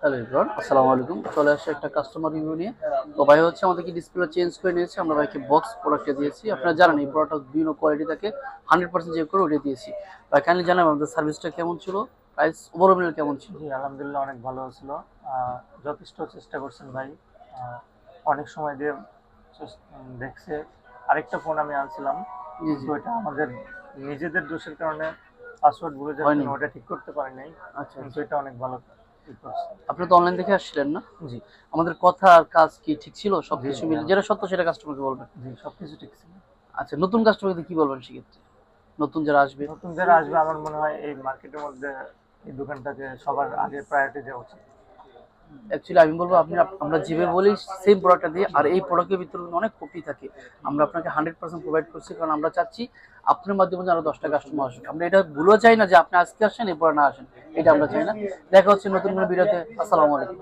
Hello everyone, আসসালামু আলাইকুম। চলে আসছে একটা কাস্টমার রিভিউ নিয়ে। তো ভাই হচ্ছে আমাদেরকে ডিসপ্লে চেঞ্জ করে নিয়েছে, আমরা ভাইকে বক্স প্রোডাক্টটা দিয়েছি। আপনারা জানেন এই প্রোডাক্টটা বিভিন্ন কোয়ালিটি থাকে, 100% চেক করে ওটা দিয়েছি। ভাই কাইন্ডলি জানাবেন আমাদের সার্ভিসটা কেমন ছিল, প্রাইস ওভারঅল কেমন ছিল? জি, আলহামদুলিল্লাহ অনেক ভালো ছিল। যথেষ্ট চেষ্টা করছেন ভাই। আহ, অনেক সময় দিয়ে দেখছে। আরেকটা ফোন আমি আনছিলাম, জি জি। কিন্তু এটা আমাদের নিজেদের দোষের কারণে পাসওয়ার্ড ভুলে যাওয়ার হয়নি? জন্য ওটা ঠিক করতে পারি নাই। আচ্ছা কিন্তু আচ্ছা। এটা অনেক ভালো ঠিক করছে। আপনি তো অনলাইন দেখে আসছিলেন না? জি আমাদের কথা আর কাজ কি ঠিক ছিল? জি সবকিছু জি মিলে যেটা সত্য সেটা কাস্টমারকে বলবেন। জি, সবকিছু ঠিক ছিল। আচ্ছা, নতুন কাস্টমারকে কি বলবেন সেক্ষেত্রে? নতুন যারা আসবে? নতুন যারা আসবে আমার মনে হয় এই মার্কেটের মধ্যে এই দোকানটাকে সবার আগে প্রায়োরিটি দেওয়া উচিত। অ্যাকচুয়ালি আমি বলবো আপনি আমরা যেভাবে বলি সেম প্রোডাক্টটা দিয়ে, আর এই প্রোডাক্টের ভিতরে অনেক কপি থাকে। আমরা আপনাকে 100% প্রোভাইড করছি, কারণ আমরা চাচ্ছি আপনার মাধ্যমে যেন 10টা কাস্টমার আসুক। আমরা এটা ভুলেও চাই না যে আপনি আজকে আসেন এরপরে না আসেন, এটা আমরা চাই না। দেখা হচ্ছে নতুন কোনো ভিডিওতে। আসসালামু আলাইকুম।